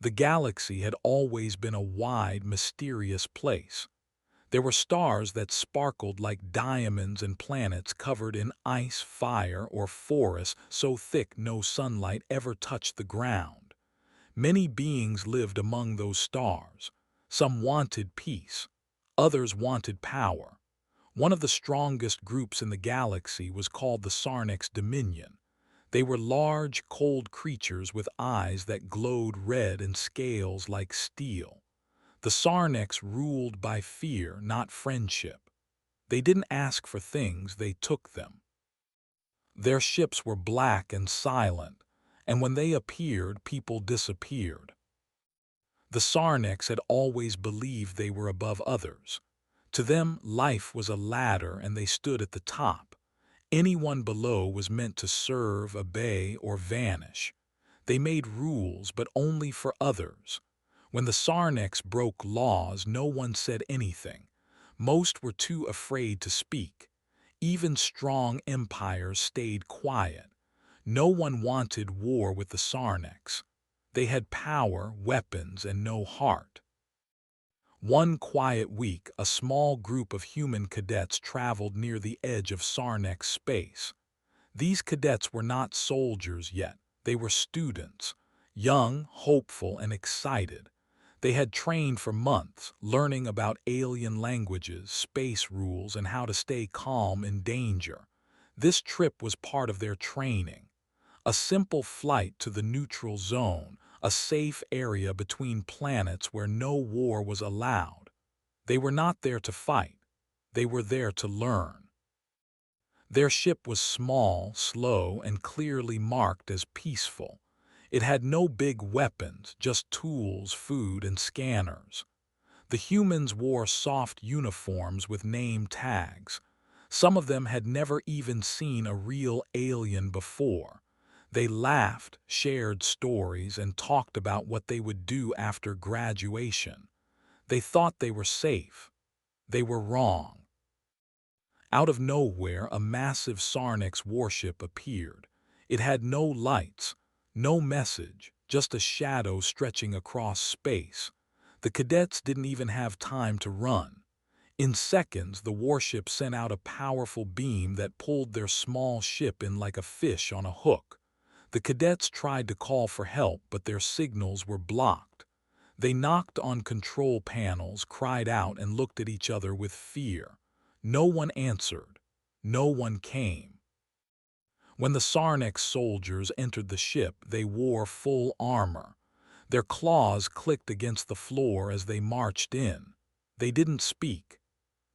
The galaxy had always been a wide, mysterious place. There were stars that sparkled like diamonds and planets covered in ice, fire, or forests so thick no sunlight ever touched the ground. Many beings lived among those stars. Some wanted peace. Others wanted power. One of the strongest groups in the galaxy was called the Sarnax Dominion. They were large, cold creatures with eyes that glowed red and scales like steel. The Sarnax ruled by fear, not friendship. They didn't ask for things, they took them. Their ships were black and silent, and when they appeared, people disappeared. The Sarnax had always believed they were above others. To them, life was a ladder and they stood at the top. Anyone below was meant to serve, obey, or vanish. They made rules, but only for others. When the Sarnax broke laws, no one said anything. Most were too afraid to speak. Even strong empires stayed quiet. No one wanted war with the Sarnax. They had power, weapons, and no heart. One quiet week, a small group of human cadets traveled near the edge of Sarnax space. These cadets were not soldiers yet. They were students, young, hopeful, and excited. They had trained for months, learning about alien languages, space rules, and how to stay calm in danger. This trip was part of their training. A simple flight to the neutral zone, a safe area between planets where no war was allowed. They were not there to fight. They were there to learn. Their ship was small, slow, and clearly marked as peaceful. It had no big weapons, just tools, food, and scanners. The humans wore soft uniforms with name tags. Some of them had never even seen a real alien before. They laughed, shared stories, and talked about what they would do after graduation. They thought they were safe. They were wrong. Out of nowhere, a massive Sarnax warship appeared. It had no lights, no message, just a shadow stretching across space. The cadets didn't even have time to run. In seconds, the warship sent out a powerful beam that pulled their small ship in like a fish on a hook. The cadets tried to call for help, but their signals were blocked. They knocked on control panels, cried out, and looked at each other with fear. No one answered. No one came. When the Sarnax soldiers entered the ship, they wore full armor. Their claws clicked against the floor as they marched in. They didn't speak.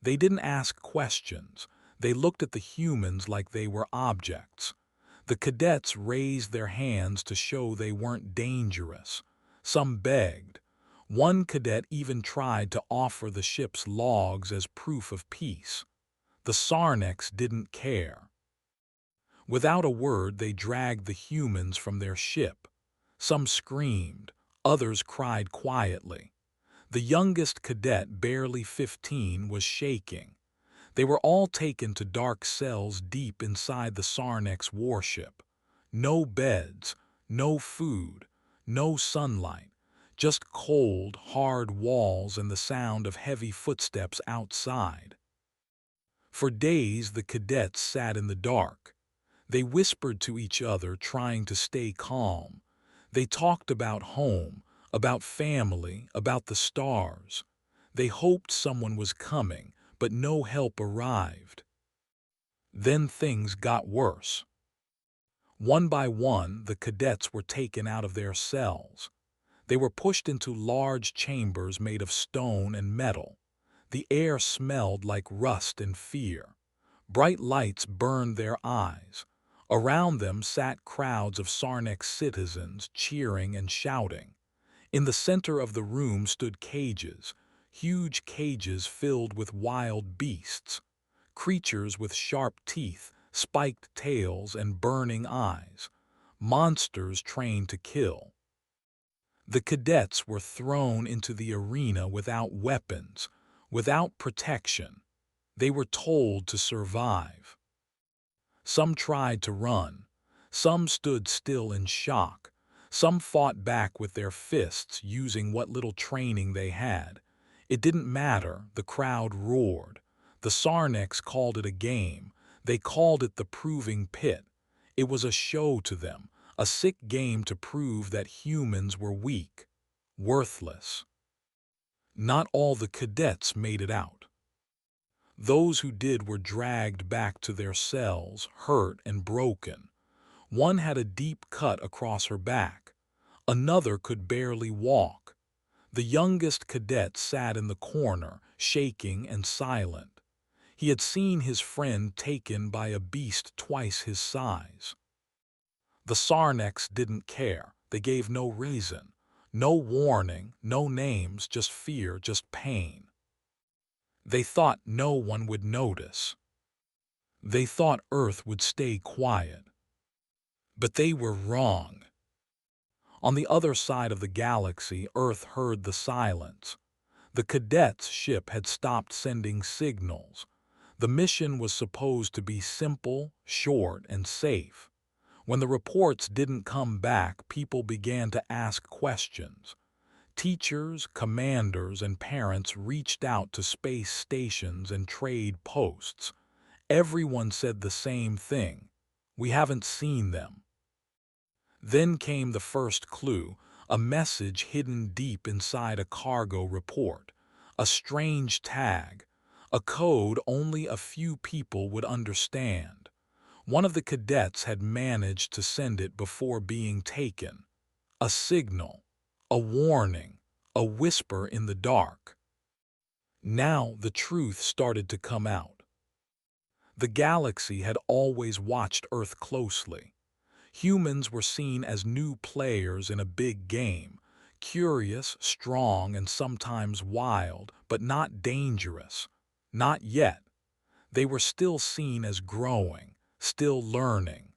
They didn't ask questions. They looked at the humans like they were objects. The cadets raised their hands to show they weren't dangerous. Some begged. One cadet even tried to offer the ship's logs as proof of peace. The Sarnax didn't care. Without a word, they dragged the humans from their ship. Some screamed. Others cried quietly. The youngest cadet, barely 15, was shaking. They were all taken to dark cells deep inside the Sarnax warship. No beds, no food, no sunlight, just cold, hard walls and the sound of heavy footsteps outside. For days, the cadets sat in the dark. They whispered to each other, trying to stay calm. They talked about home, about family, about the stars. They hoped someone was coming, but no help arrived. Then things got worse. One by one, the cadets were taken out of their cells. They were pushed into large chambers made of stone and metal. The air smelled like rust and fear. Bright lights burned their eyes. Around them sat crowds of Sarnax citizens, cheering and shouting. In the center of the room stood cages, huge cages filled with wild beasts, creatures with sharp teeth, spiked tails, and burning eyes, monsters trained to kill. The cadets were thrown into the arena without weapons, without protection. They were told to survive. Some tried to run. Some stood still in shock. Some fought back with their fists using what little training they had. It didn't matter, the crowd roared. The Sarniks called it a game. They called it the proving pit. It was a show to them, a sick game to prove that humans were weak, worthless. Not all the cadets made it out. Those who did were dragged back to their cells, hurt and broken. One had a deep cut across her back. Another could barely walk. The youngest cadet sat in the corner, shaking and silent. He had seen his friend taken by a beast twice his size. The Sarniks didn't care. They gave no reason. No warning, no names, just fear, just pain. They thought no one would notice. They thought Earth would stay quiet. But they were wrong. On the other side of the galaxy, Earth heard the silence. The cadets' ship had stopped sending signals. The mission was supposed to be simple, short, and safe. When the reports didn't come back, people began to ask questions. Teachers, commanders, and parents reached out to space stations and trade posts. Everyone said the same thing: we haven't seen them. Then came the first clue, a message hidden deep inside a cargo report, a strange tag, a code only a few people would understand. One of the cadets had managed to send it before being taken. A signal, a warning, a whisper in the dark. Now the truth started to come out. The galaxy had always watched Earth closely. Humans were seen as new players in a big game, curious, strong, and sometimes wild, but not dangerous. Not yet. They were still seen as growing, still learning.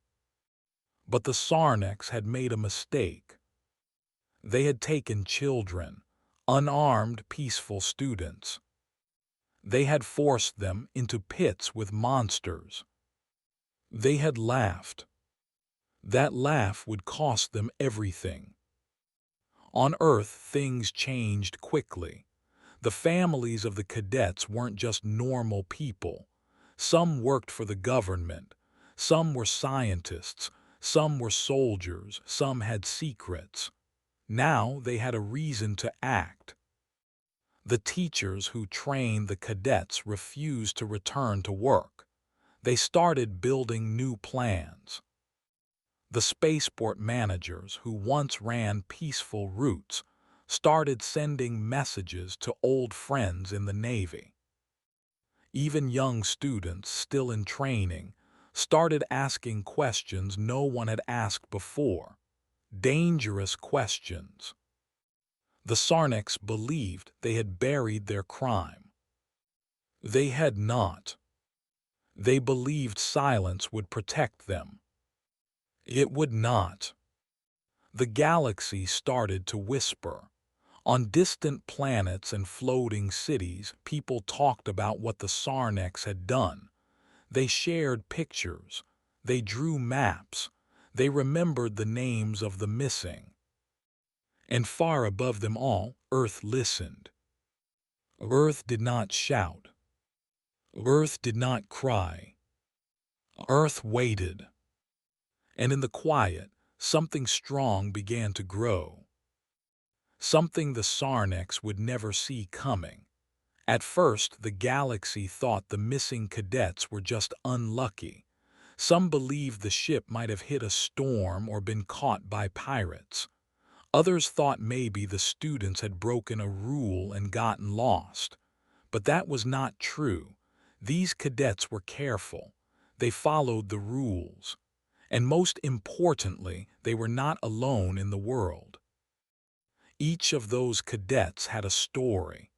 But the Sarniks had made a mistake. They had taken children, unarmed, peaceful students. They had forced them into pits with monsters. They had laughed. That laugh would cost them everything. On Earth, things changed quickly. The families of the cadets weren't just normal people. Some worked for the government. Some were scientists. Some were soldiers. Some had secrets. Now they had a reason to act. The teachers who trained the cadets refused to return to work. They started building new plans. The spaceport managers who once ran peaceful routes started sending messages to old friends in the Navy. Even young students still in training started asking questions no one had asked before. Dangerous questions. The Sarniks believed they had buried their crime. They had not. They believed silence would protect them. It would not. The galaxy started to whisper. On distant planets and floating cities, people talked about what the Sarniks had done. They shared pictures. They drew maps. They remembered the names of the missing. And far above them all, Earth listened. Earth did not shout. Earth did not cry. Earth waited. And in the quiet, something strong began to grow. Something the Sarniks would never see coming. At first, the galaxy thought the missing cadets were just unlucky. Some believed the ship might have hit a storm or been caught by pirates. Others thought maybe the students had broken a rule and gotten lost. But that was not true. These cadets were careful. They followed the rules. And most importantly, they were not alone in the world. Each of those cadets had a story.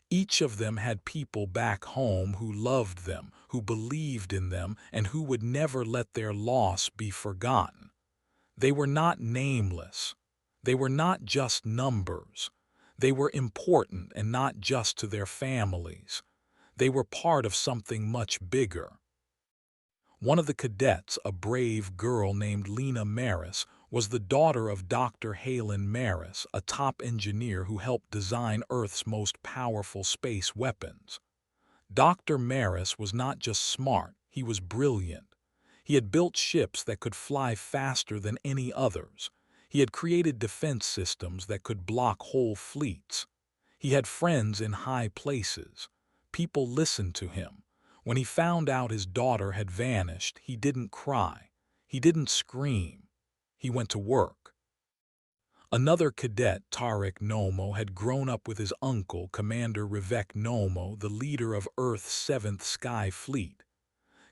Each of them had people back home who loved them, who believed in them, and who would never let their loss be forgotten. They were not nameless. They were not just numbers. They were important, and not just to their families. They were part of something much bigger. One of the cadets, a brave girl named Lena Maris, was the daughter of Dr. Halen Maris, a top engineer who helped design Earth's most powerful space weapons. Dr. Maris was not just smart, he was brilliant. He had built ships that could fly faster than any others. He had created defense systems that could block whole fleets. He had friends in high places. People listened to him. When he found out his daughter had vanished, he didn't cry. He didn't scream. He went to work. Another cadet, Tarek Nomo, had grown up with his uncle, Commander Rivek Nomo, the leader of Earth's 7th Sky Fleet.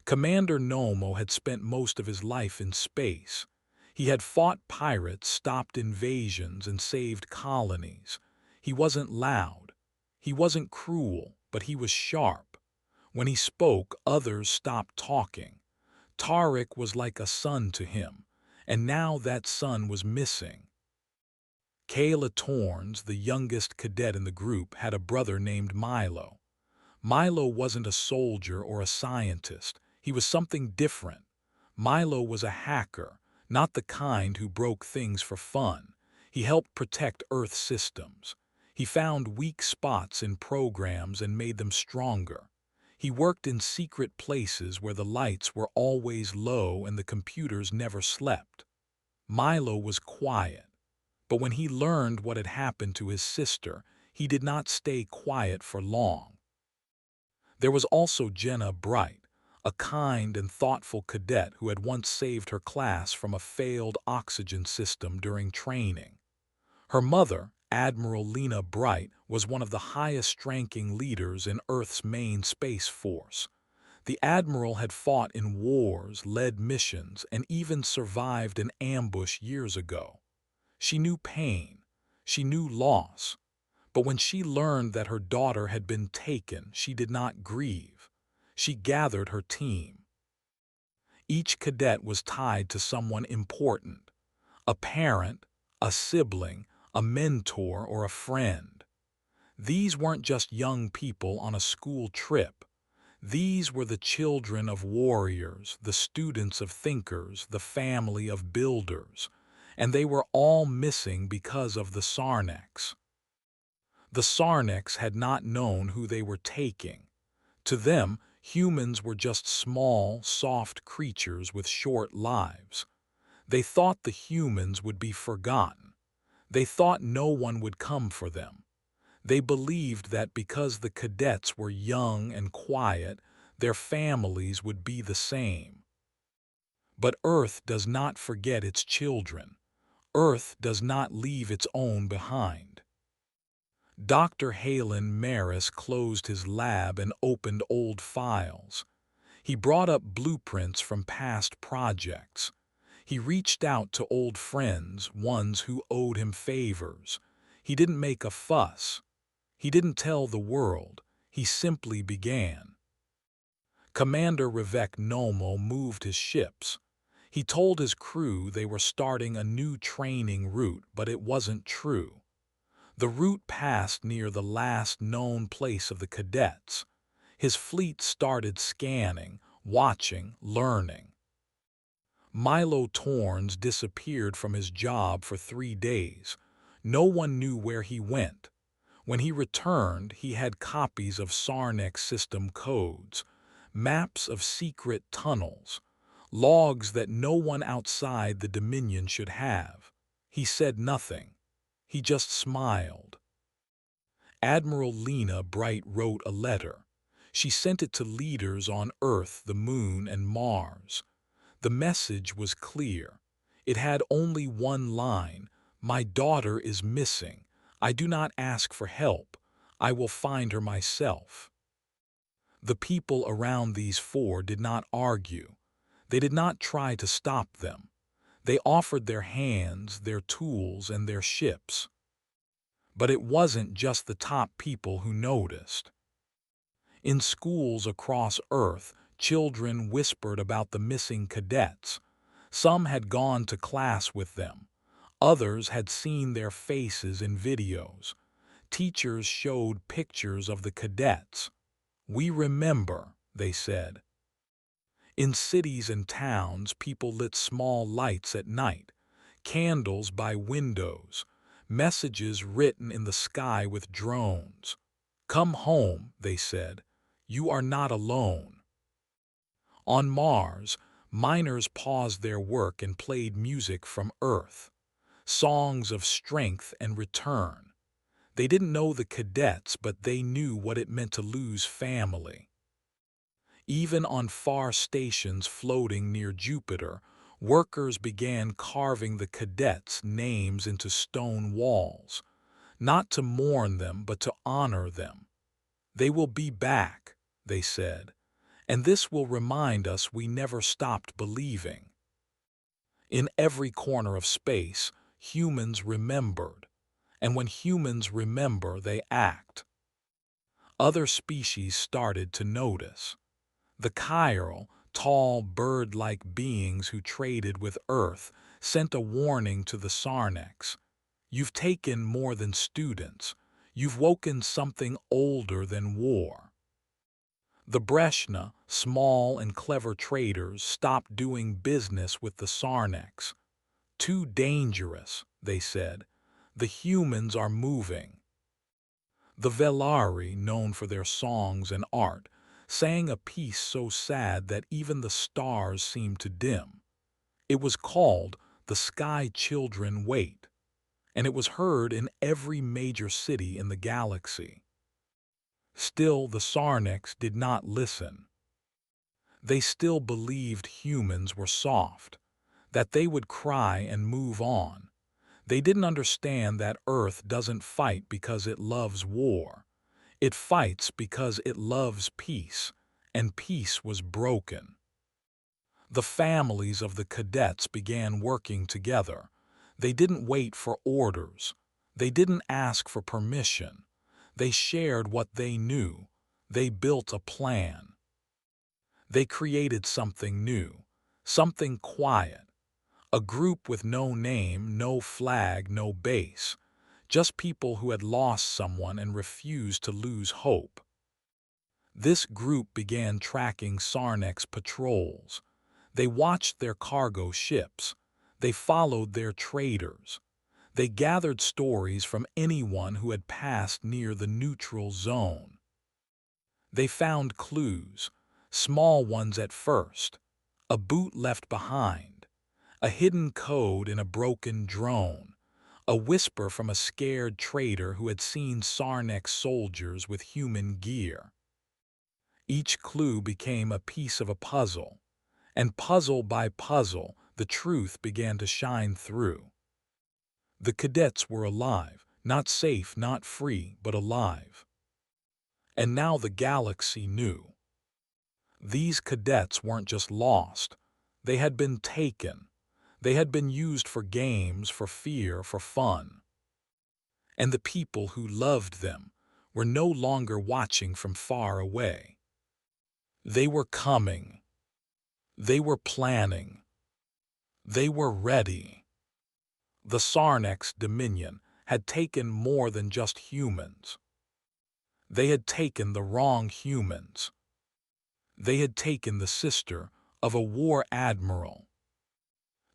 Commander Nomo had spent most of his life in space. He had fought pirates, stopped invasions, and saved colonies. He wasn't loud. He wasn't cruel, but he was sharp. When he spoke, others stopped talking. Tarek was like a son to him, and now that son was missing. Kayla Torns, the youngest cadet in the group, had a brother named Milo. Milo wasn't a soldier or a scientist. He was something different. Milo was a hacker, not the kind who broke things for fun. He helped protect Earth systems. He found weak spots in programs and made them stronger. He worked in secret places where the lights were always low and the computers never slept. Milo was quiet, but when he learned what had happened to his sister, he did not stay quiet for long. There was also Jenna Bright, a kind and thoughtful cadet who had once saved her class from a failed oxygen system during training. Her mother, Admiral Lena Bright, was one of the highest-ranking leaders in Earth's main space force. The admiral had fought in wars, led missions, and even survived an ambush years ago. She knew pain. She knew loss. But when she learned that her daughter had been taken, she did not grieve. She gathered her team. Each cadet was tied to someone important: a parent, a sibling, a mentor, or a friend. These weren't just young people on a school trip. These were the children of warriors, the students of thinkers, the family of builders, and they were all missing because of the Sarnecks. The Sarnecks had not known who they were taking. To them, humans were just small, soft creatures with short lives. They thought the humans would be forgotten. They thought no one would come for them. They believed that because the cadets were young and quiet, their families would be the same. But Earth does not forget its children. Earth does not leave its own behind. Dr. Halen Maris closed his lab and opened old files. He brought up blueprints from past projects. He reached out to old friends, ones who owed him favors. He didn't make a fuss. He didn't tell the world. He simply began. Commander Rivek Nomo moved his ships. He told his crew they were starting a new training route, but it wasn't true. The route passed near the last known place of the cadets. His fleet started scanning, watching, learning. Milo Torns disappeared from his job for 3 days. No one knew where he went. When he returned, he had copies of Sarnek system codes, maps of secret tunnels, logs that no one outside the Dominion should have. He said nothing. He just smiled. Admiral Lena Bright wrote a letter. She sent it to leaders on Earth, the Moon, and Mars. The message was clear. It had only one line: "My daughter is missing. I do not ask for help. I will find her myself." The people around these four did not argue. They did not try to stop them. They offered their hands, their tools, and their ships. But it wasn't just the top people who noticed. In schools across Earth, children whispered about the missing cadets. Some had gone to class with them. Others had seen their faces in videos. Teachers showed pictures of the cadets. "We remember," they said. In cities and towns, people lit small lights at night. candles by windows, messages written in the sky with drones. "Come home," they said. "You are not alone." On Mars, miners paused their work and played music from Earth, songs of strength and return. They didn't know the cadets, but they knew what it meant to lose family. Even on far stations floating near Jupiter, workers began carving the cadets' names into stone walls, not to mourn them, but to honor them. "They will be back," they said, "and this will remind us we never stopped believing." In every corner of space, humans remembered, and when humans remember, they act. Other species started to notice. The chiral, tall, bird-like beings who traded with Earth sent a warning to the Sarnax. "You've taken more than students. You've woken something older than war." The Breshna, small and clever traders, stopped doing business with the Sarnax. "Too dangerous," they said. "The humans are moving." The Velari, known for their songs and art, sang a piece so sad that even the stars seemed to dim. It was called "The Sky Children Wait," and it was heard in every major city in the galaxy. Still, the Sarnax did not listen. They still believed humans were soft, that they would cry and move on. They didn't understand that Earth doesn't fight because it loves war. It fights because it loves peace, and peace was broken. The families of the cadets began working together. They didn't wait for orders. They didn't ask for permission. They shared what they knew. They built a plan. They created something new, something quiet, a group with no name, no flag, no base, just people who had lost someone and refused to lose hope. This group began tracking Sarnax patrols. They watched their cargo ships. They followed their traders. They gathered stories from anyone who had passed near the neutral zone. They found clues, small ones at first, a boot left behind, a hidden code in a broken drone, a whisper from a scared trader who had seen Sarnax soldiers with human gear. Each clue became a piece of a puzzle, and puzzle by puzzle, the truth began to shine through. The cadets were alive, not safe, not free, but alive. And now the galaxy knew. These cadets weren't just lost. They had been taken. They had been used for games, for fear, for fun. And the people who loved them were no longer watching from far away. They were coming. They were planning. They were ready. The Sarnax Dominion had taken more than just humans. They had taken the wrong humans. They had taken the sister of a war admiral,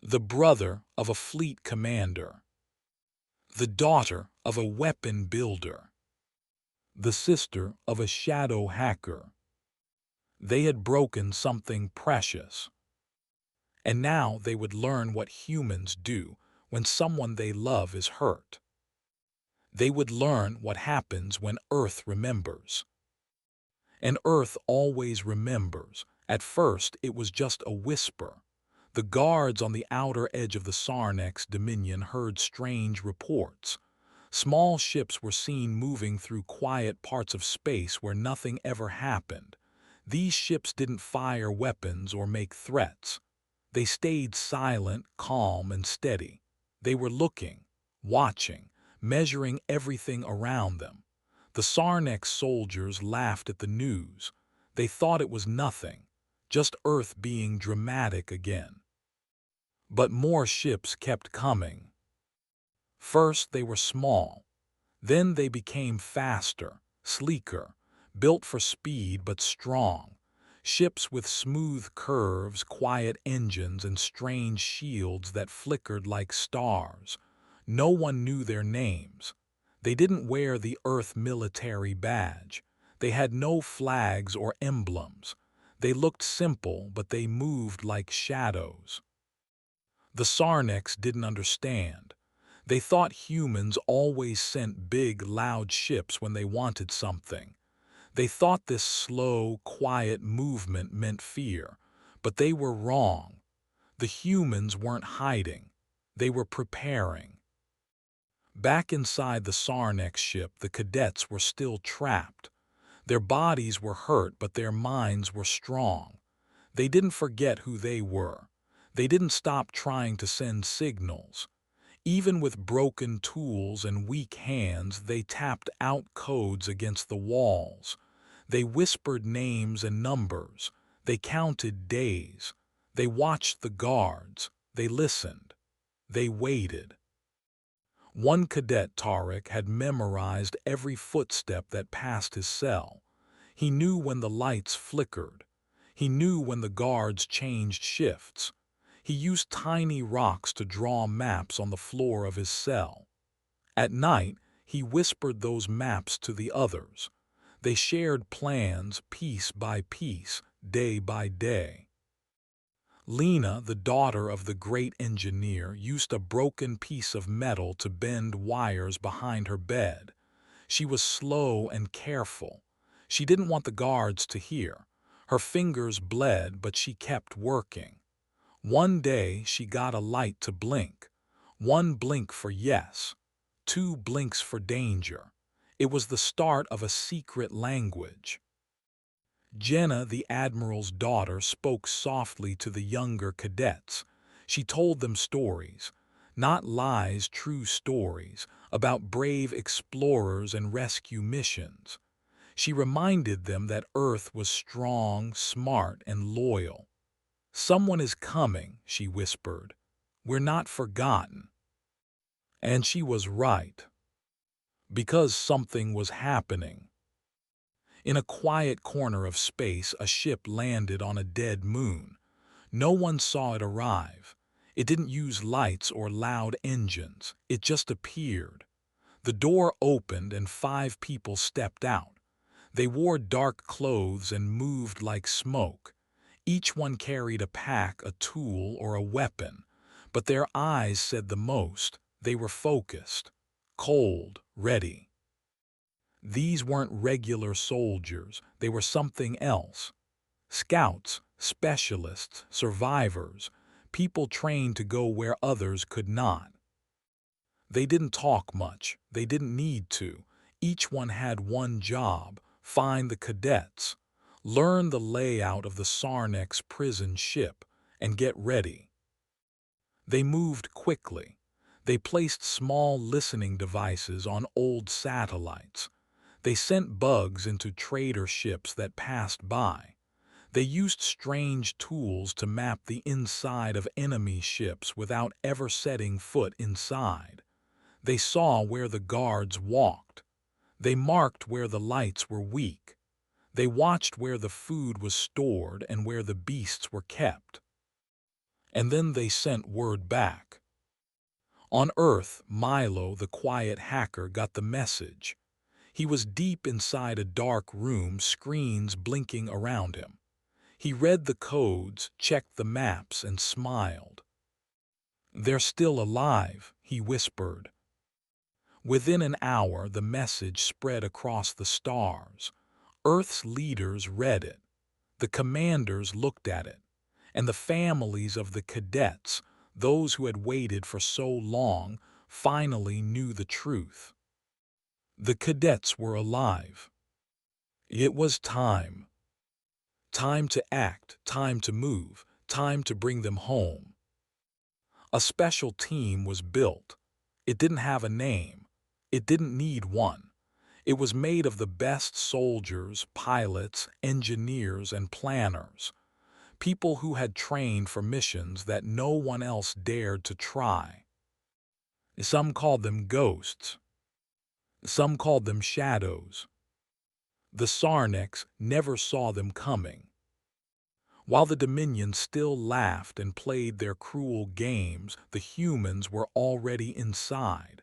the brother of a fleet commander, the daughter of a weapon builder, the sister of a shadow hacker. They had broken something precious. And now they would learn what humans do when someone they love is hurt. They would learn what happens when Earth remembers. And Earth always remembers. At first, it was just a whisper. The guards on the outer edge of the Sarnax Dominion heard strange reports. Small ships were seen moving through quiet parts of space where nothing ever happened. These ships didn't fire weapons or make threats. They stayed silent, calm, and steady. They were looking, watching, measuring everything around them. The Sarnax soldiers laughed at the news. They thought it was nothing, just Earth being dramatic again. But more ships kept coming. First they were small. Then they became faster, sleeker, built for speed but strong. Ships with smooth curves, quiet engines, and strange shields that flickered like stars. No one knew their names. They didn't wear the Earth military badge. They had no flags or emblems. They looked simple, but they moved like shadows. The Sarniks didn't understand. They thought humans always sent big, loud ships when they wanted something. They thought this slow, quiet movement meant fear, but they were wrong. The humans weren't hiding. They were preparing. Back inside the Sarnek ship, the cadets were still trapped. Their bodies were hurt, but their minds were strong. They didn't forget who they were. They didn't stop trying to send signals. Even with broken tools and weak hands, they tapped out codes against the walls. They whispered names and numbers. They counted days. They watched the guards. They listened. They waited. One cadet, Tarek, had memorized every footstep that passed his cell. He knew when the lights flickered. He knew when the guards changed shifts. He used tiny rocks to draw maps on the floor of his cell. At night, he whispered those maps to the others. They shared plans piece by piece, day by day. Lena, the daughter of the great engineer, used a broken piece of metal to bend wires behind her bed. She was slow and careful. She didn't want the guards to hear. Her fingers bled, but she kept working. One day she got a light to blink. One blink for yes, two blinks for danger. It was the start of a secret language. Jenna, the admiral's daughter, spoke softly to the younger cadets. She told them stories, not lies, true stories, about brave explorers and rescue missions. She reminded them that Earth was strong, smart, and loyal. "Someone is coming," she whispered. "We're not forgotten." And she was right, because something was happening. In a quiet corner of space, a ship landed on a dead moon. No one saw it arrive. It didn't use lights or loud engines. It just appeared. The door opened and 5 people stepped out. They wore dark clothes and moved like smoke. Each one carried a pack, a tool, or a weapon. But their eyes said the most. They were focused, cold, ready. These weren't regular soldiers. They were something else. Scouts, specialists, survivors, people trained to go where others could not. They didn't talk much. They didn't need to. Each one had one job: find the cadets, learn the layout of the Sarnek's prison ship, and get ready. They moved quickly. They placed small listening devices on old satellites. They sent bugs into trader ships that passed by. They used strange tools to map the inside of enemy ships without ever setting foot inside. They saw where the guards walked. They marked where the lights were weak. They watched where the food was stored and where the beasts were kept. And then they sent word back. On Earth, Milo, the quiet hacker, got the message. He was deep inside a dark room, screens blinking around him. He read the codes, checked the maps, and smiled. "They're still alive," he whispered. Within an hour, the message spread across the stars. Earth's leaders read it. The commanders looked at it. And the families of the cadets, those who had waited for so long, finally knew the truth. The cadets were alive. It was time. Time to act, time to move, time to bring them home. A special team was built. It didn't have a name. It didn't need one. It was made of the best soldiers, pilots, engineers, and planners. People who had trained for missions that no one else dared to try. Some called them ghosts. Some called them shadows. The Sarniks never saw them coming. While the Dominion still laughed and played their cruel games, the humans were already inside.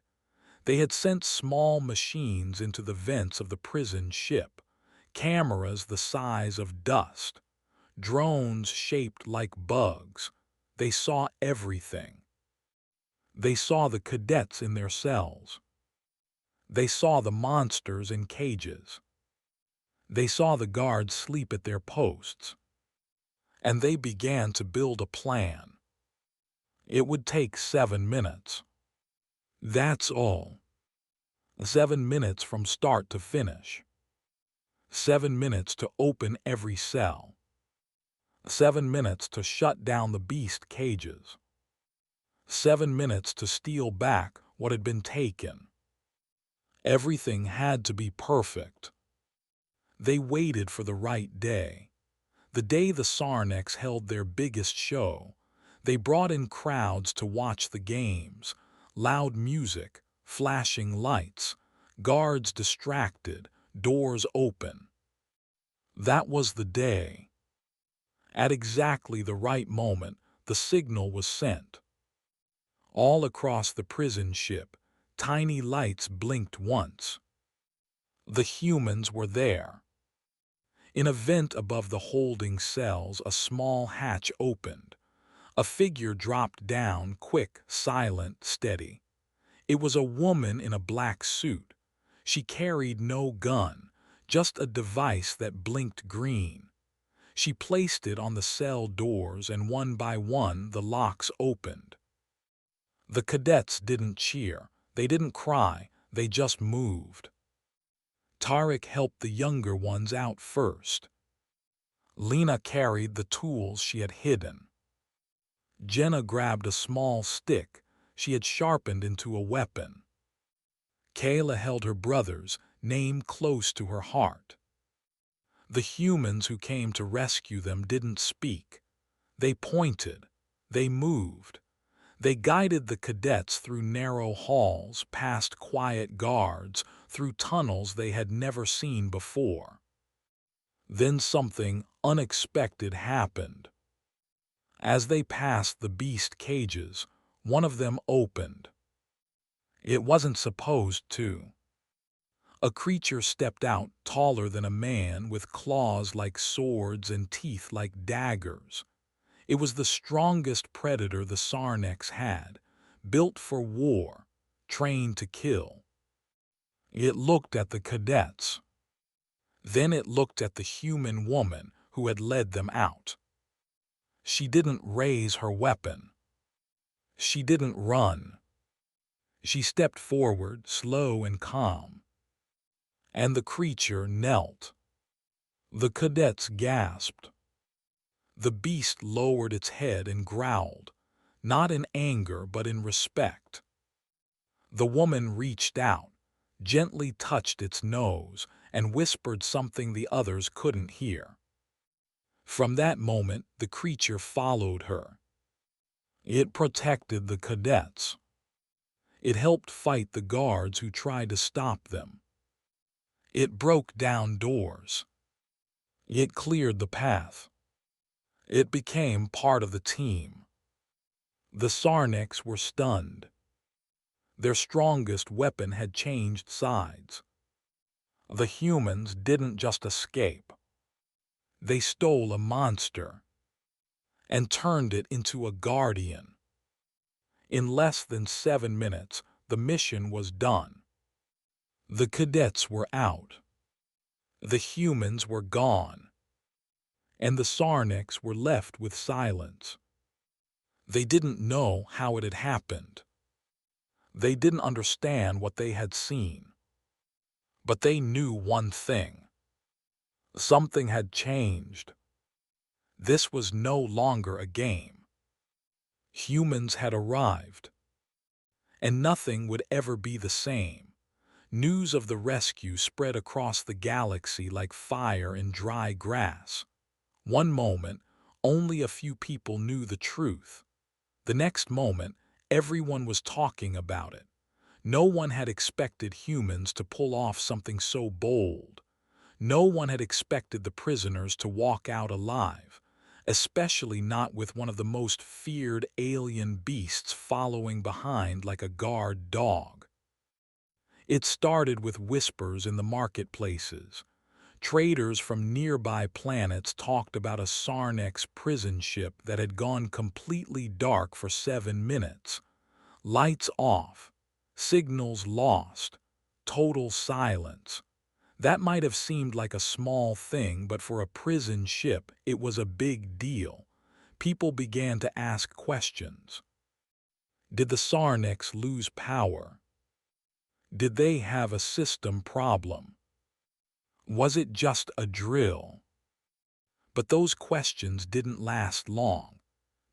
They had sent small machines into the vents of the prison ship, cameras the size of dust, drones shaped like bugs. They saw everything. They saw the cadets in their cells. They saw the monsters in cages. They saw the guards sleep at their posts. And they began to build a plan. It would take 7 minutes. That's all. 7 minutes from start to finish. 7 minutes to open every cell. 7 minutes to shut down the beast cages. 7 minutes to steal back what had been taken. Everything had to be perfect. They waited for the right day. The day the Sarnex held their biggest show. They brought in crowds to watch the games, loud music, flashing lights, guards distracted, doors open. That was the day. At exactly the right moment, the signal was sent. All across the prison ship, tiny lights blinked once. The humans were there. In a vent above the holding cells, a small hatch opened. A figure dropped down, quick, silent, steady. It was a woman in a black suit. She carried no gun, just a device that blinked green. She placed it on the cell doors, and one by one the locks opened. The cadets didn't cheer. They didn't cry. They just moved. Tarek helped the younger ones out first. Lena carried the tools she had hidden. Jenna grabbed a small stick she had sharpened into a weapon. Kayla held her brother's name close to her heart. The humans who came to rescue them didn't speak. They pointed. They moved. They guided the cadets through narrow halls, past quiet guards, through tunnels they had never seen before. Then something unexpected happened. As they passed the beast cages, one of them opened. It wasn't supposed to. A creature stepped out, taller than a man, with claws like swords and teeth like daggers. It was the strongest predator the Sarnex had, built for war, trained to kill. It looked at the cadets. Then it looked at the human woman who had led them out. She didn't raise her weapon. She didn't run. She stepped forward, slow and calm. And the creature knelt. The cadets gasped. The beast lowered its head and growled, not in anger but in respect. The woman reached out, gently touched its nose, and whispered something the others couldn't hear. From that moment, the creature followed her. It protected the cadets. It helped fight the guards who tried to stop them. It broke down doors. It cleared the path. It became part of the team. The Sarnex were stunned. Their strongest weapon had changed sides. The humans didn't just escape. They stole a monster and turned it into a guardian. In less than 7 minutes, the mission was done. The cadets were out. The humans were gone. And the Sarnex were left with silence. They didn't know how it had happened. They didn't understand what they had seen. But they knew one thing. Something had changed. This was no longer a game. Humans had arrived. And nothing would ever be the same. News of the rescue spread across the galaxy like fire in dry grass. One moment, only a few people knew the truth. The next moment, everyone was talking about it. No one had expected humans to pull off something so bold. No one had expected the prisoners to walk out alive. especially not with one of the most feared alien beasts following behind like a guard dog. It started with whispers in the marketplaces. Traders from nearby planets talked about a Sarnex prison ship that had gone completely dark for 7 minutes. Lights off, signals lost, total silence. That might have seemed like a small thing, but for a prison ship, it was a big deal. People began to ask questions. Did the Sarnex lose power? Did they have a system problem? Was it just a drill? But those questions didn't last long,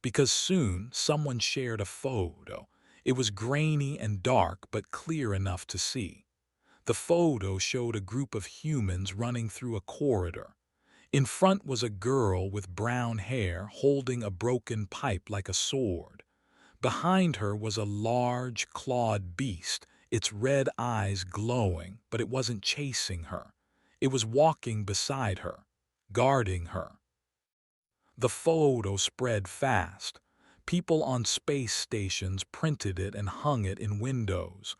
because soon someone shared a photo. It was grainy and dark, but clear enough to see. The photo showed a group of humans running through a corridor. In front was a girl with brown hair holding a broken pipe like a sword. Behind her was a large, clawed beast, its red eyes glowing, but it wasn't chasing her. It was walking beside her, guarding her. The photo spread fast. People on space stations printed it and hung it in windows.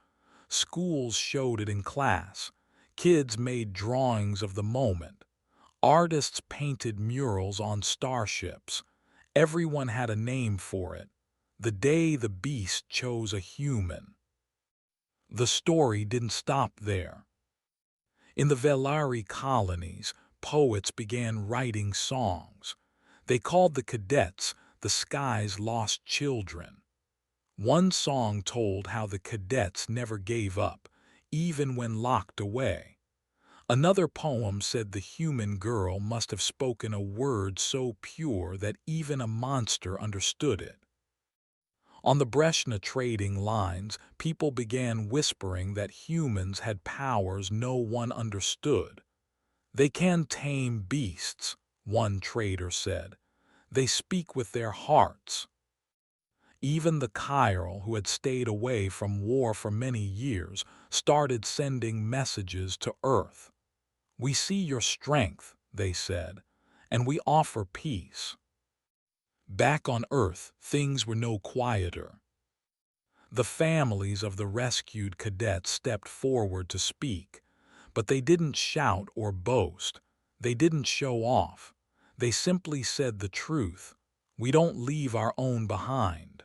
Schools showed it in class. Kids made drawings of the moment. Artists painted murals on starships. Everyone had a name for it. The day the beast chose a human. The story didn't stop there. In the Velari colonies, poets began writing songs. They called the cadets the sky's lost children. One song told how the cadets never gave up, even when locked away. Another poem said the human girl must have spoken a word so pure that even a monster understood it. On the Breshna trading lines, people began whispering that humans had powers no one understood. They can tame beasts, one trader said. They speak with their hearts. Even the Chiral, who had stayed away from war for many years, started sending messages to Earth. We see your strength, they said, and we offer peace. Back on Earth, things were no quieter. The families of the rescued cadets stepped forward to speak, but they didn't shout or boast. They didn't show off. They simply said the truth. We don't leave our own behind.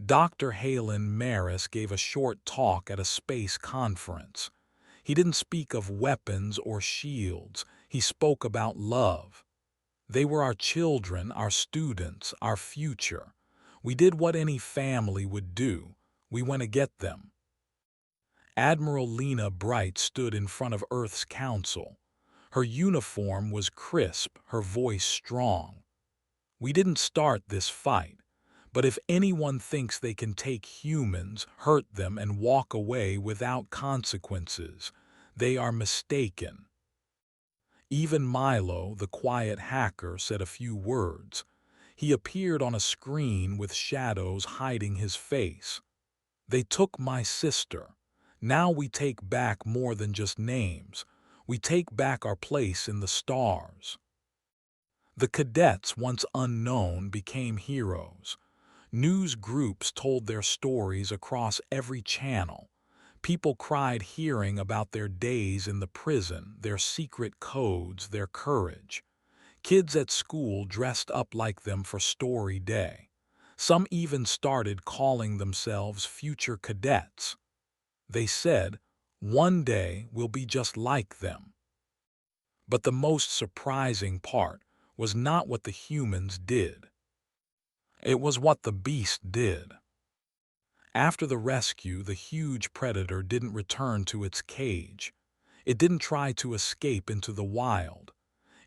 Dr. Halen Maris gave a short talk at a space conference. He didn't speak of weapons or shields. He spoke about love. They were our children, our students, our future. We did what any family would do. We went to get them. Admiral Lena Bright stood in front of Earth's council. Her uniform was crisp, her voice strong. We didn't start this fight. But if anyone thinks they can take humans, hurt them, and walk away without consequences, they are mistaken. Even Milo, the quiet hacker, said a few words. He appeared on a screen with shadows hiding his face. They took my sister. Now we take back more than just names. We take back our place in the stars. The cadets, once unknown, became heroes. News groups told their stories across every channel. People cried hearing about their days in the prison, their secret codes, their courage. Kids at school dressed up like them for Story Day. Some even started calling themselves future cadets. They said, "One day we'll be just like them." But the most surprising part was not what the humans did. It was what the beast did. After the rescue, the huge predator didn't return to its cage. It didn't try to escape into the wild.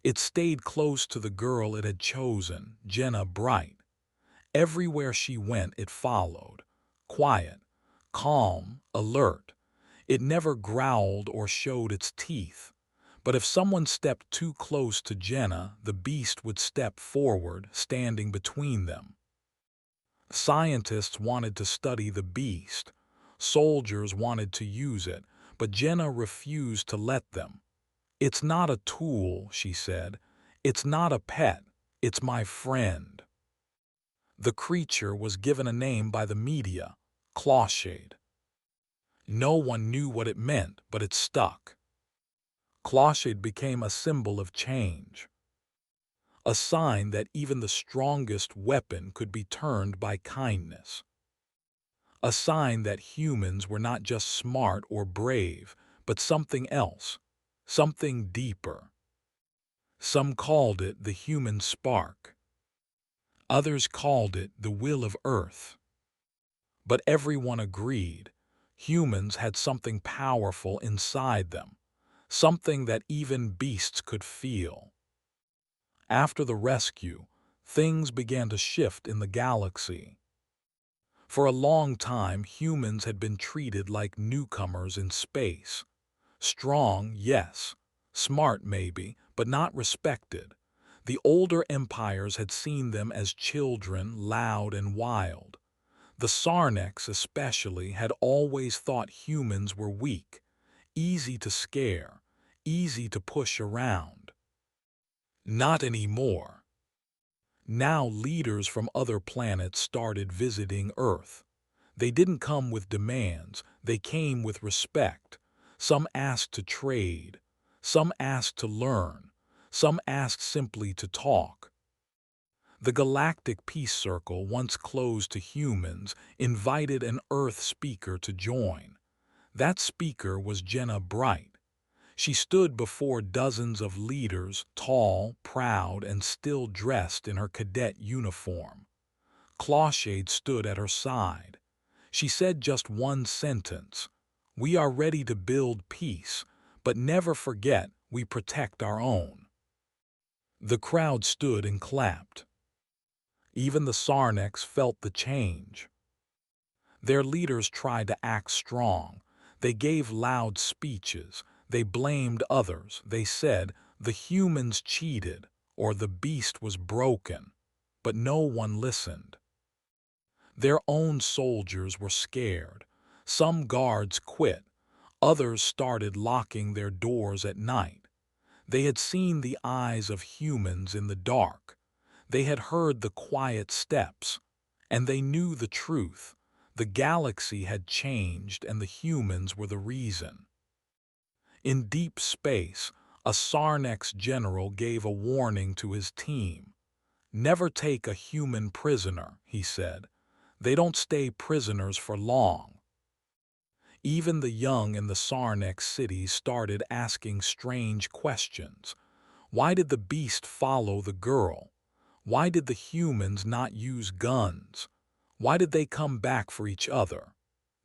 It stayed close to the girl it had chosen, Jenna Bright. Everywhere she went, it followed. Quiet, calm, alert. It never growled or showed its teeth. But if someone stepped too close to Jenna, the beast would step forward, standing between them. Scientists wanted to study the beast. Soldiers wanted to use it, but Jenna refused to let them. "It's not a tool," she said. "It's not a pet. It's my friend." The creature was given a name by the media, Clawshade. No one knew what it meant, but it stuck. Clawshade became a symbol of change, a sign that even the strongest weapon could be turned by kindness, a sign that humans were not just smart or brave, but something else, something deeper. Some called it the human spark. Others called it the will of Earth. But everyone agreed humans had something powerful inside them, something that even beasts could feel. After the rescue, things began to shift in the galaxy. For a long time, humans had been treated like newcomers in space. Strong, yes. Smart, maybe, but not respected. The older empires had seen them as children, loud and wild. The Sarnax, especially, had always thought humans were weak, easy to scare, easy to push around. Not anymore. Now leaders from other planets started visiting Earth. They didn't come with demands, they came with respect. Some asked to trade, some asked to learn, some asked simply to talk. The Galactic Peace Circle, once closed to humans, invited an Earth speaker to join. That speaker was Jenna Bright. She stood before dozens of leaders, tall, proud, and still dressed in her cadet uniform. Clawshade stood at her side. She said just one sentence: "We are ready to build peace, but never forget we protect our own." The crowd stood and clapped. Even the Sarnax felt the change. Their leaders tried to act strong. They gave loud speeches. They blamed others. They said the humans cheated or the beast was broken. But no one listened. Their own soldiers were scared. Some guards quit. Others started locking their doors at night. They had seen the eyes of humans in the dark. They had heard the quiet steps. And they knew the truth. The galaxy had changed and the humans were the reason. In deep space, a Sarnax general gave a warning to his team. "Never take a human prisoner," he said. "They don't stay prisoners for long." Even the young in the Sarnax cities started asking strange questions. Why did the beast follow the girl? Why did the humans not use guns? Why did they come back for each other?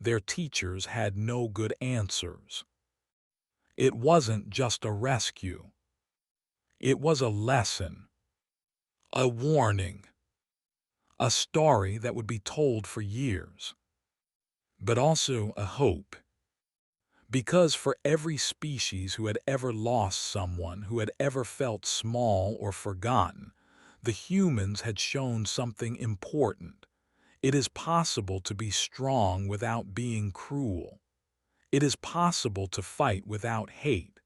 Their teachers had no good answers. It wasn't just a rescue. It was a lesson, a warning, a story that would be told for years. But also a hope. Because for every species who had ever lost someone, who had ever felt small or forgotten, the humans had shown something important. It is possible to be strong without being cruel. It is possible to fight without hate.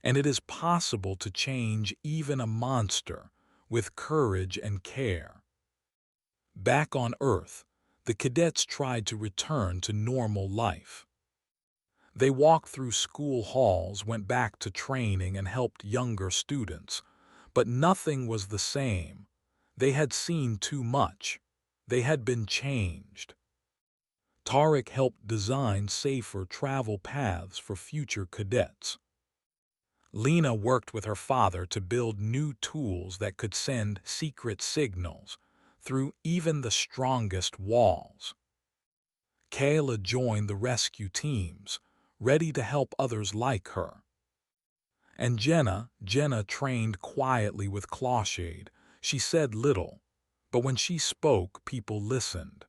And it is possible to change even a monster with courage and care. Back on Earth, the cadets tried to return to normal life. They walked through school halls, went back to training, and helped younger students. But nothing was the same. They had seen too much. They had been changed. Tarek helped design safer travel paths for future cadets. Lena worked with her father to build new tools that could send secret signals through even the strongest walls. Kayla joined the rescue teams, ready to help others like her. And Jenna trained quietly with Clawshade. She said little, but when she spoke, people listened.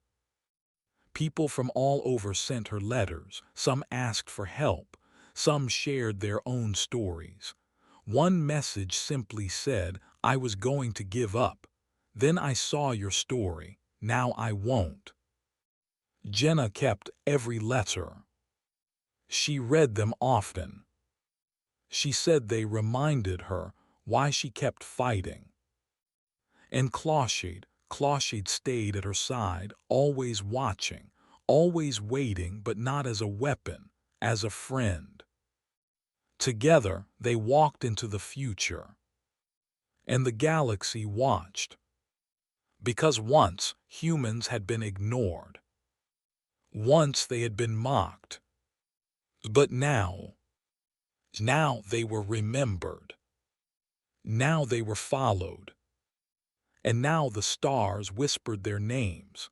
People from all over sent her letters. Some asked for help. Some shared their own stories. One message simply said, "I was going to give up. Then I saw your story. Now I won't." Jenna kept every letter. She read them often. She said they reminded her why she kept fighting. And Closhid stayed at her side, always watching, always waiting, but not as a weapon, as a friend. Together, they walked into the future. And the galaxy watched. Because once, humans had been ignored. Once they had been mocked. But now they were remembered. Now they were followed. And now the stars whispered their names.